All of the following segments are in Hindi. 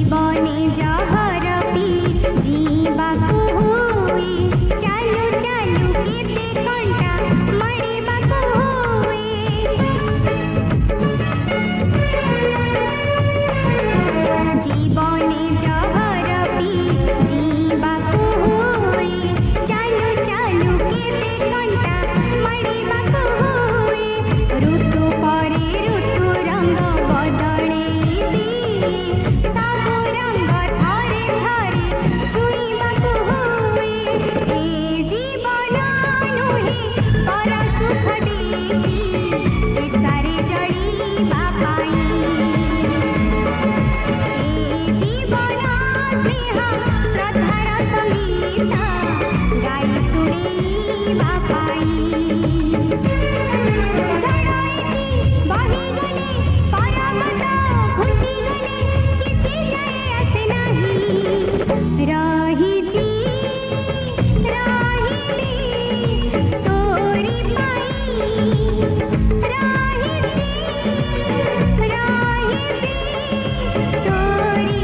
जीवने जहर पी जीवाकु हुए चालू चालू केते घंटा मरिबाकु हुए जीवने जहर पी जीवाकु हुए चालू चालू केते घंटा मरिबाकु हुए ऋतु परे ऋतु रंग बदले सबु रंग थरे थरे छुईबाकु हुए ए जीवन नुहे पर सुख देखी ईर्षारे जड़ीबा पाई ए जीवन स्नेह श्रद्धार संगीत गाई शुणीबा पाई बहीगले पर्वत घुंचीगले किछि जाए आसे नाही रहिछि रहिबी तोरी पाई रहिछि रहिबी तोरी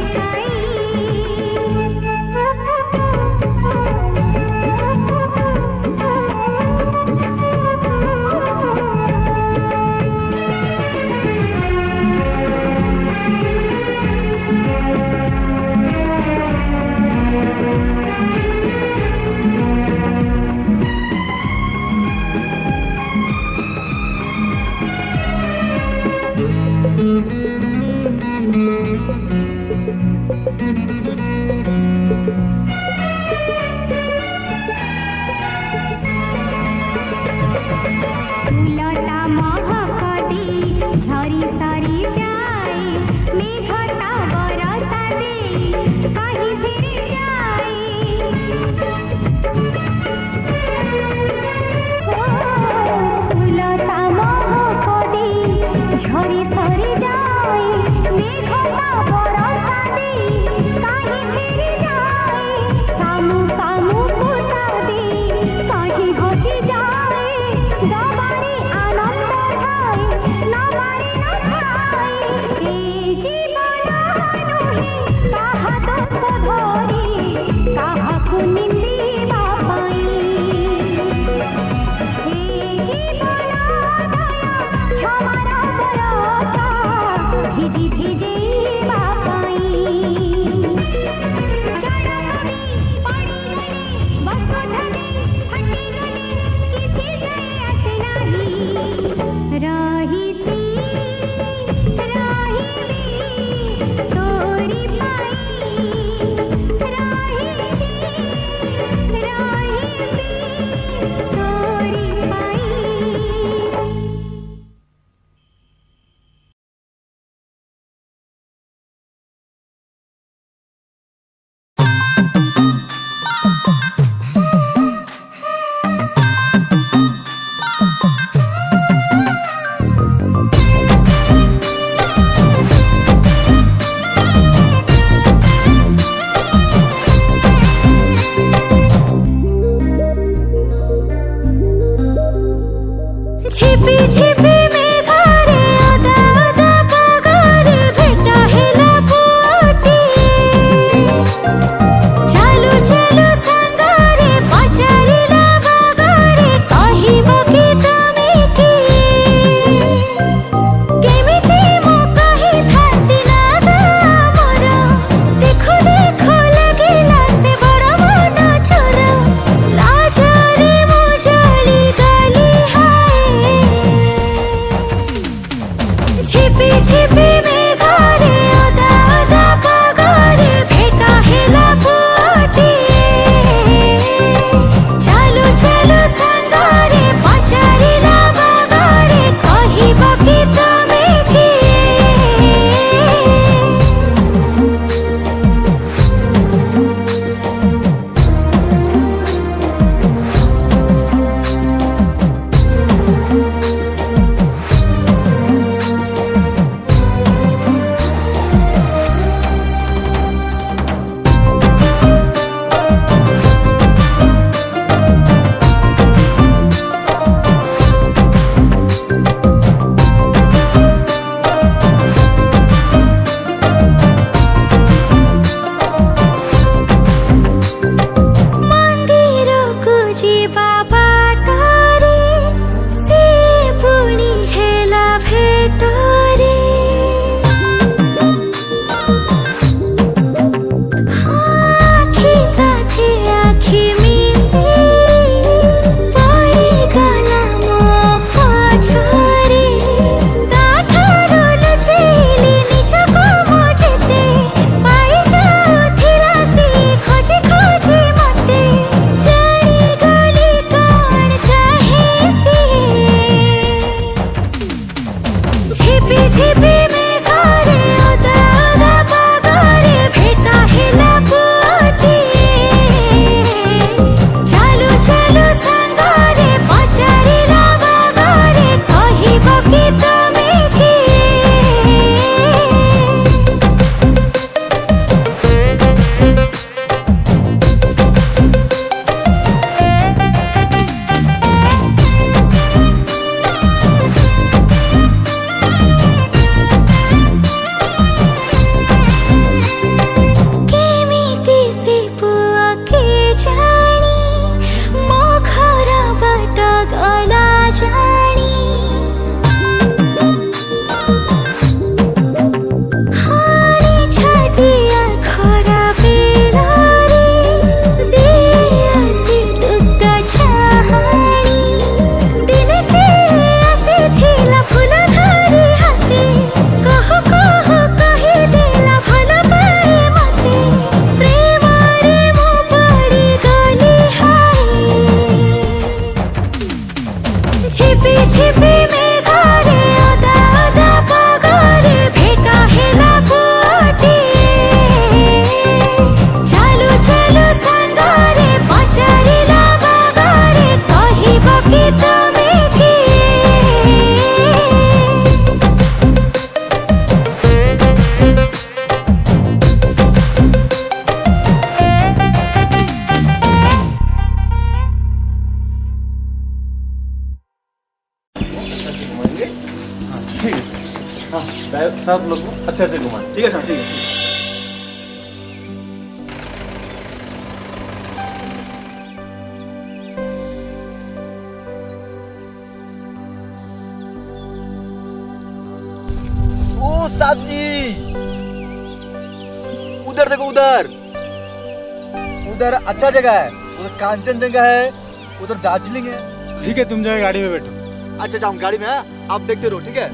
फूलता महक दे झरी सरी जाए मेघता बरसा दे कहीं फिर जाए फूलता महक दे झरी सरी जाए मेघता बरसा दे कहीं फिर जाए सामु सामु पुता दे कहीं हजी जाए दबारी आनंद ठाए नबारी न ठाए ए जीवन नुहे काहा दोष धरी काहाकु निंदिबा पाई ए जीवन दया क्षमार बरसा भिजी भिजेबा पाई चढ़करी पड़ीगले बसुधरे हटिगले किछि जाए आसे नाही रहिछि रहिबी तोरी पाई रहिछि रहिबी सब लोग को अच्छे से घुमाएं। ठीक है सर, ठीक है। ओ साहब जी, उधर देखो, उधर उधर अच्छा जगह है, उधर कांचनजंगा है, उधर दार्जिलिंग है। ठीक है, तुम जाए गाड़ी में बैठो। अच्छा अच्छा, हम गाड़ी में हैं, आप देखते रहो। ठीक है,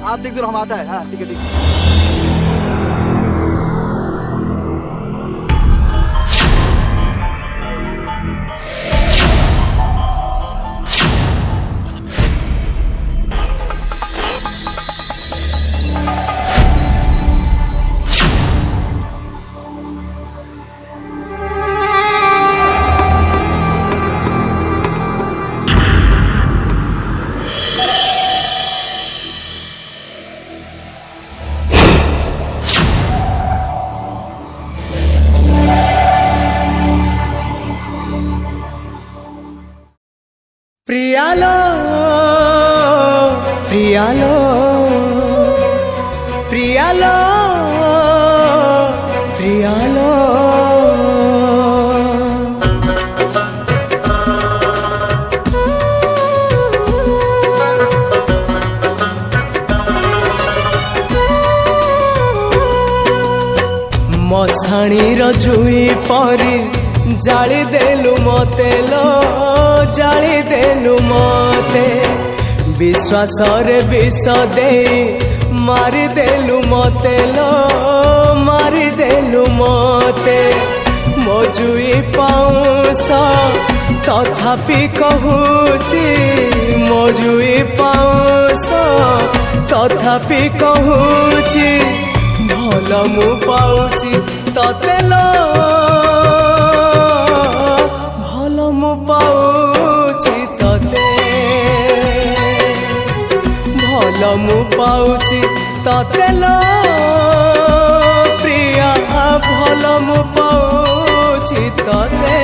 आप देखते रहो, हम आता है। हाँ ठीक है, ठीक है। प्रियालो प्रियालो प्रियालो प्रियालो मशाणीर जुई परी जाली देलु मते लो, जाली देलु मते विश्वास रे विष दे मारी देलु मते लो, मारी देलु मते मजुई पाउस तथापि कहूची, मजुई पाउस तथापि कहूची भल मु पाउची तते लो, भल मु पाउची तते, भल मु पाउची तते लो प्रिया, भल मु पाउची तते।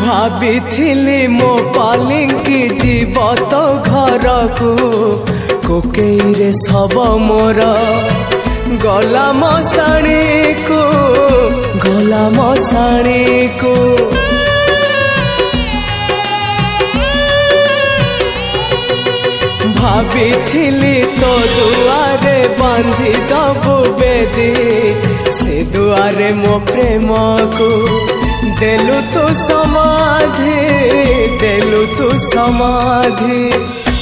भाभी मो पालिंकी जीव तो घर को कोकेई रे सब मोर गला मशाणी को, गला मशाणी को भाभी तो दुआरे बांधी दबु बेदी, से दुआरे मो प्रेम को देलु तू समाधि, देलु तू समाधि,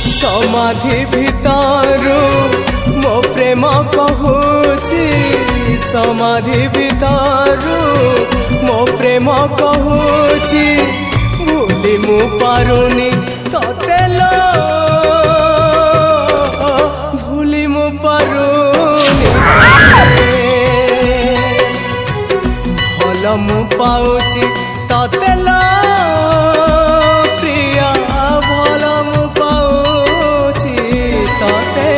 समाधि भितरु मो प्रेम कहूची, समाधि भितरु मो प्रेम कहूची भूली मु पारुनी तते लो, भूली मु पारुनी भल मु पाउची तते लो प्रिया, भल मु पाउची तते।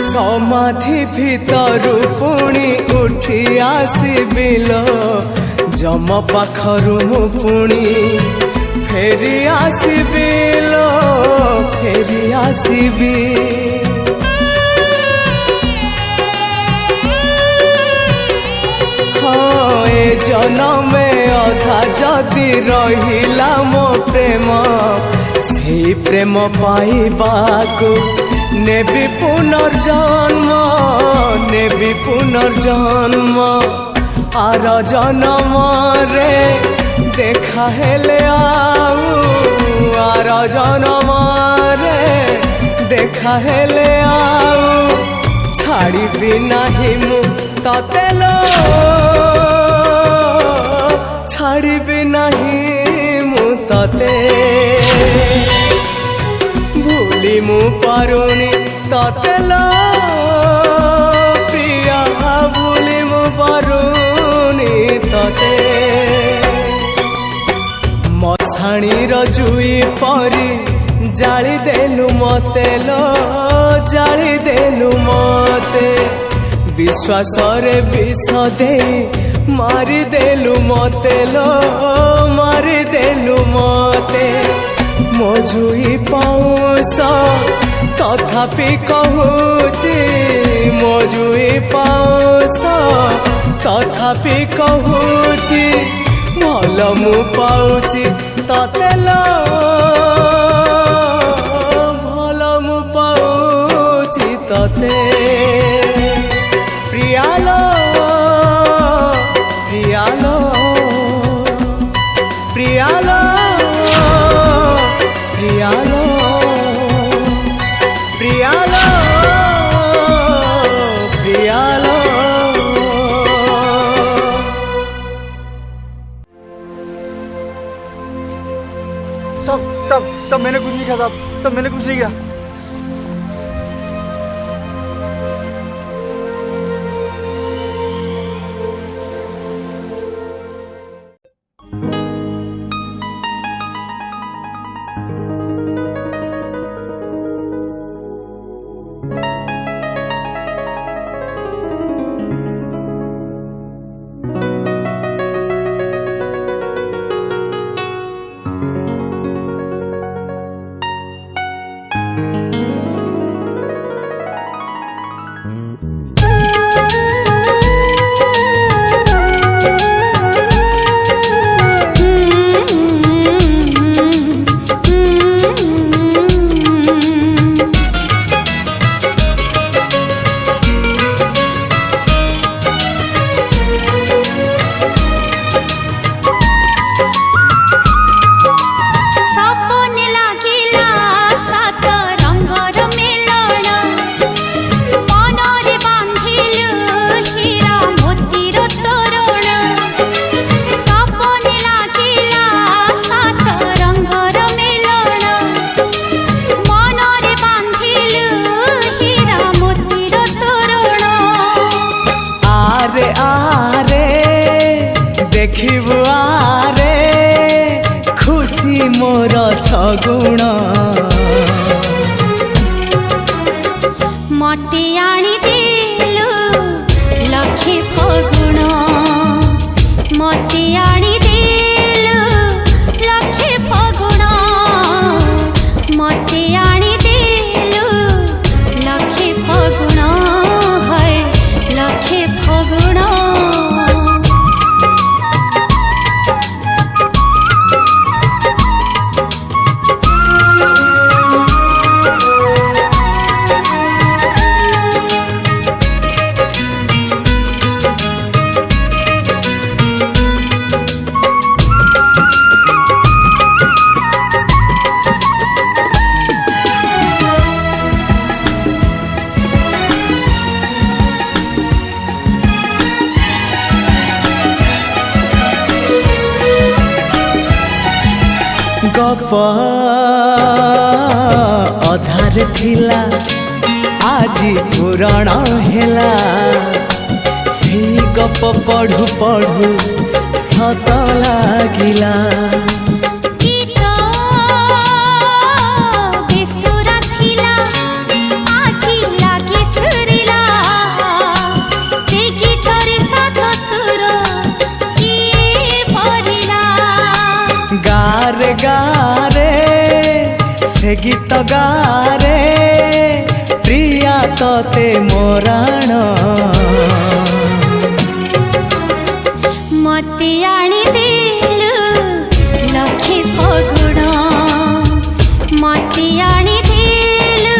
समाधि भितरु पुणी उठी आसिबिल, जम पाखरु मु पुणी फेरी आसिबिल, फेरी आसीबी हाँ ए जनमे अधा जदि रहिला मो प्रेम से प्रेम पाइबाकू नेबी पुनर्जन्म नेबी पुनर्जन्म आर जन्म रे देखा हेले आर जन्म रे देखा हेले छाड़बी नाही मु तते लो छाड़बी नाही मु तते भूली मु पारुनी तते लो प्रिया भूली मु पारुनी तते मशाणी जुई परी जाली देलु मते लो जाली देलु मते विश्वास रे विष दे मारी देलु मते लो मारी देलु मते मजुई पाऊस तथापि कहूची मजुई पाऊस तथापि कहूची भल मु पाऊची तते लो भल मु पाऊची तते प्रियालो प्रियालो प्रियालो प्रियालो प्रियालो प्रियालो सब मैंने कुछ नहीं किया साहब सब मैंने कुछ नहीं किया देखिबु आरे खुशी मोर छगुण मते आनी देलु लखे फगुण मते आनी देलु लखे फगुण मते आनी देलु लखे फगुण है लखे फगुण गप अधार थिला आजी पुराण हेला से गप पढ़ु पढ़ु सत लागिला गारे गारे से गीत गारे प्रिया तोते मोराण मते आनी देलु लखे फगुण मते आनी देलु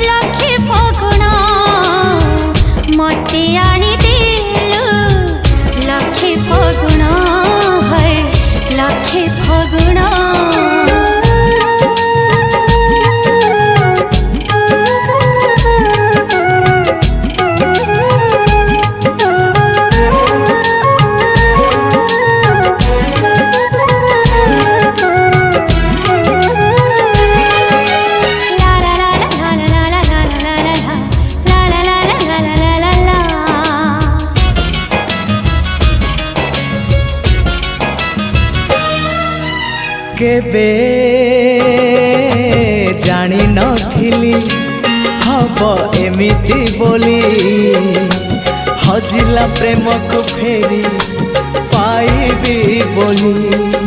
लखे फगुण मते आनी देलु लखे फगुण है लखे फगुण केबे जानी नथिली हब एमिति बोली हजिला प्रेम को फेरी पाइबी बोली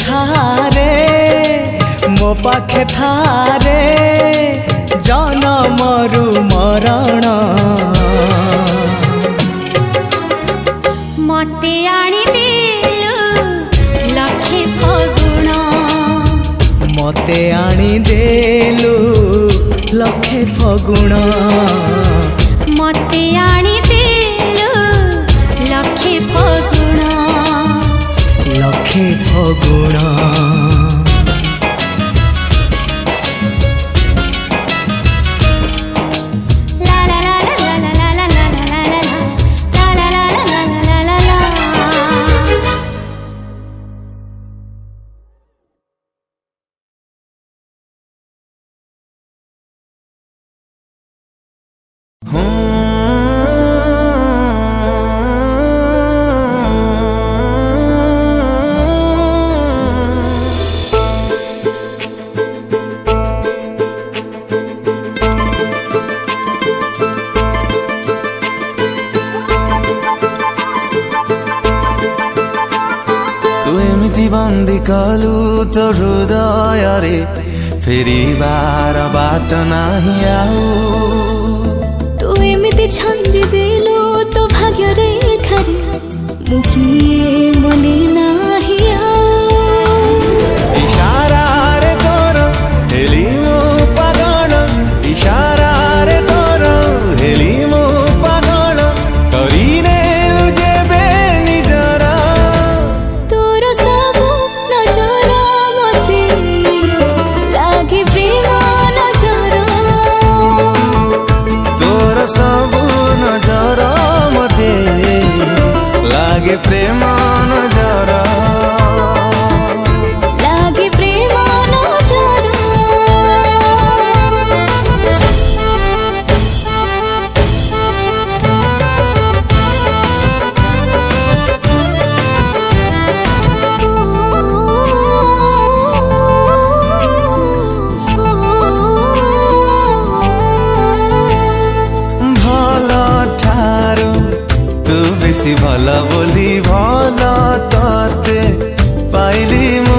थारे मो पाखे थारे जनमरु मरण मते आनी देलु लखे फगुण मते आनी देलु लखे फगुण मते आनी देलु लखे फगुण लखे फगुण बंदी कलु तो हृदय रे फेरिबार बाट नाही आऊ तू एमिति छंदी देलु तो भाग्य रेखा रे मुकिए मने नाही आऊ इशारा रे तोर हेली मो पागल इशारा रे तोर हेली मो पागल करीने जेबे निजरा तोर सब नजर मते लागे प्रेम नजर तोर सब नजर मते लागे प्रेम नजर लागे प्रेम नजर बेसी भला बोली भला ताते पाइली मु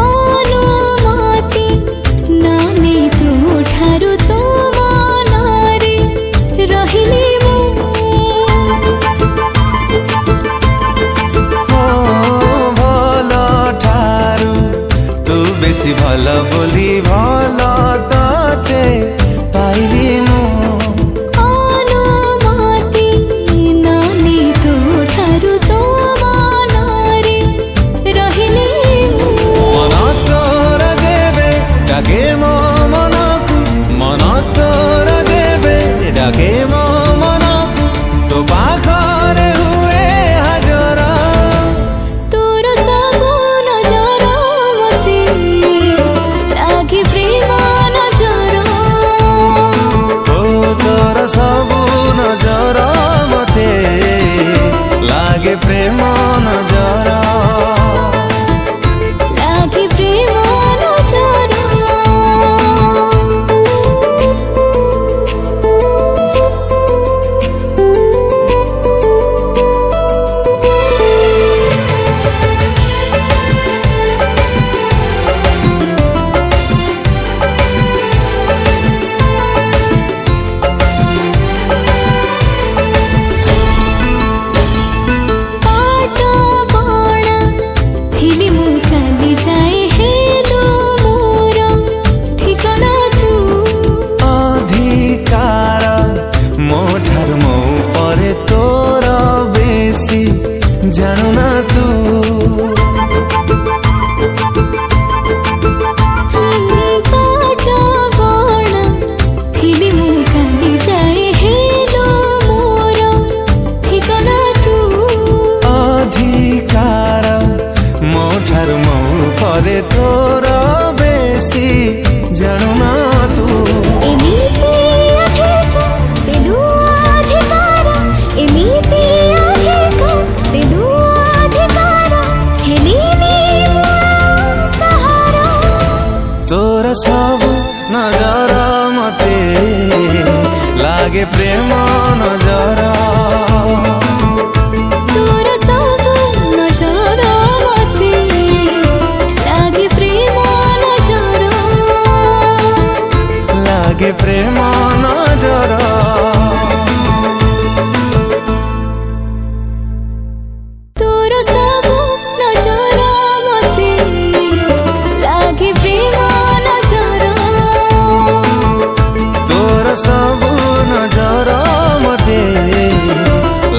अनुमति नानी तू ठारू तो मनारे रहिली मु भला ठारू तू बेसी भला बोली भला ताते पाइली मु रहिले लागे प्रेम नजर तोर सबु नजर मते लागे प्रेम नजर लागे प्रेम नजर तोर सबु नजर मते लागे प्रेम नजर तोर सबु नजर मते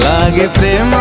लागे प्रेम